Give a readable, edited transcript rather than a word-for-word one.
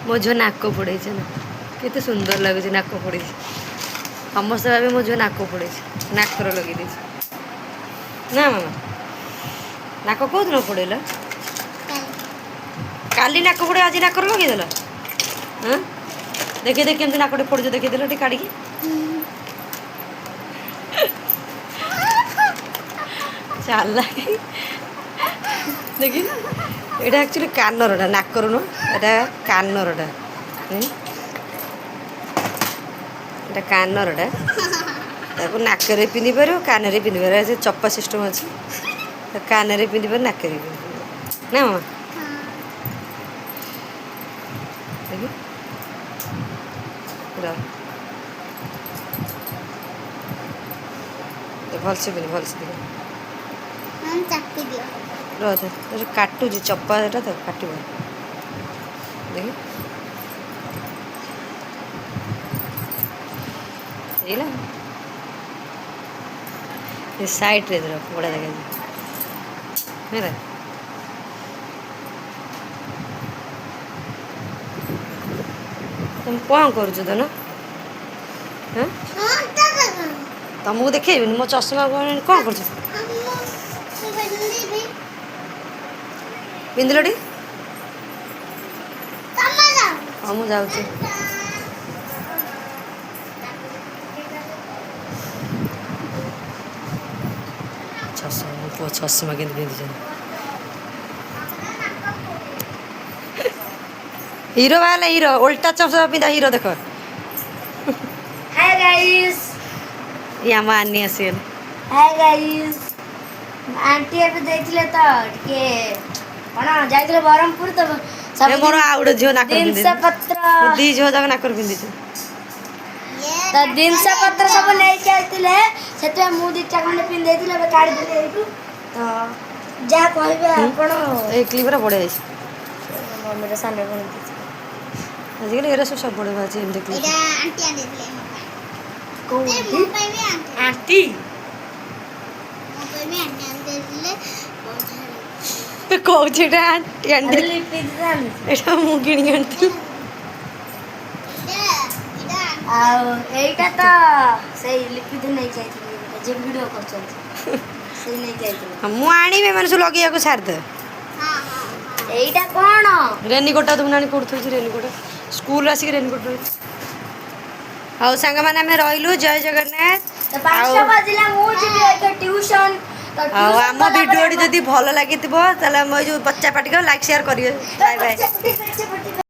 ମୋ ଝିଅ ନାକ ପୋଡ଼େଇଛି ନା କେତେ ସୁନ୍ଦର ଲାଗୁଛି ନାକ ପୋଡ଼େଇଛି ସମସ୍ତେ ଭାବେ ମୋ ଝିଅ ନାକ ପୋଡ଼େଇଛି ନାକର ଲଗେଇ ଦେଇଛି ନା ମାମା ନାକ କେଉଁଦିନ ପୋଡ଼େଇଲ କାଲି ନାକ ପୋଡ଼େ ଆଜି ନାକର ଲଗେଇଦେଲ ହଁ ଦେଖି ଦେଖି କେମିତି ନାକଟେ ପୋଡ଼ୁଛ ଦେଖେଇଦେଲ ଟିକେ କାଢ଼ିକି ଚାଲା ଦେଖି ଏଇଟା ଆକ୍ଚୁଆଲି କାନରଟା ନାକର ନୁହଁ ଏଇଟା କାନରଟା ଏଇଟା କାନରଟା ତାକୁ ନାକରେ ପିନ୍ଧି ପାରିବ କାନରେ ପିନ୍ଧି ପାରିବ ସେ ଚପା ସିଷ୍ଟମ୍ ଅଛି କାନରେ ପିନ୍ଧି ପାରିବ ନାକରେ ପିନ୍ଧି ପାରିବ ନା ମାମା ଦେଖି ଭଲସେ ପିନ୍ଧି ଭଲସେ ଦେଖ କାଟୁଛି ଚପା ଏଟା ତ କାଟିବ ଦେଖି ହେଇଲା ସାଇଡ଼୍ରେ ରଖ ବଢ଼ିଆ ଦେଖାଯାଉଛି ହେଲା ତୁମେ କ'ଣ କରୁଛ ତ ନା ତମକୁ ଦେଖେଇବିନି ମୋ ଚଷମା କ'ଣ କରୁଛ ପିନ୍ଧିଲ ଟି ହଁ ମୁଁ ଯାଉଛି ପୁଅ ଚଷମା କେମିତି ପିନ୍ଧିଛନ୍ତି ହିରୋ ବାହାରିଲା ହିରୋ ଓଲଟା ଚଷମା ପିନ୍ଧା ହିରୋ ଦେଖ हाय गाइस ये ଆମ ଆନି ଆସିଗଲେ हाय गाइस आंटी ଏବେ ଦେଇଥିଲେ ତ ଟିକେ କଣ ଯାଇଥିଲେ ବରହମପୁର ତ ଏ ମୋର ଆଉ ଗୋଟେ ଝିଅ ନାକରେ ଜିନିଷ ପିନ୍ଧିଛି ପତ୍ର ମୋ ଦି ଝିଅ ଯାକ ନାକରେ ପିନ୍ଧିଛି ତ ଜିନିଷ ପତ୍ର ସବୁ ନେଇକି ଆସିଥିଲେ ସେଥିପାଇଁ ମୁଁ ଦିଟା ଖଣ୍ଡେ ପିନ୍ଧେଇଥିଲି ଏବେ କାଢିଦେଲି ଏଇଠୁ ତ ଯାହା କହିବେ ଆପଣ ଏଇ କ୍ଲିପ୍ଟା ବଢ଼ିଆ ହେଇଛି ମମିର ସାନ ଭଉଣୀ ଆଜିକାଲି ଏରା ସବୁ ସବୁବେଳେ ବାହାରିଛି ଏମିତି କ୍ଲିପ୍ ଆଣ୍ଟି କହୁଛି ଏଇଟା ଆଣ୍ଟି ଆଣ୍ଟି ଏଇଟା ମୁଁ କିଣିକି ଆଣିଥିଲି ଆଉ ଏଇଟା ତ ସେଇ ଲିପିଦ ନେଇ ଯାଇଥିଲି ଯେ ଭିଡ଼ିଓ କରୁଛନ୍ତି ସେଇ ନେଇ ଯାଇଥିଲି ମୁଁ ଆଣିବି ଏମାନେ ସବୁ ଲଗେଇବାକୁ ଛାଡ଼ିଦେ ଏଇଟା କ'ଣ ରେନିକୋଟ୍ଟା ତୁମେ ଆଣି ପଡ଼ୁଥିଛି ରେନିକୋଟ୍ ସ୍କୁଲରୁ ଆସିକି ରେନିକୋଟ୍ ରହିଛି ଆଉ ସାଙ୍ଗମାନେ ଆମେ ରହିଲୁ ଜୟ ଜଗନ୍ନାଥ ଆଉ ଆଉ ଆମ ଭିଡ଼ିଓଟି ଯଦି ଭଲ ଲାଗିଥିବ ତାହେଲେ ଆମ ଏଇ ଯେଉଁ ବଚ୍ଚା ପାଟିକ ଲାଇକ୍ ସେୟାର କରିବେ ବାଏ ବାଏ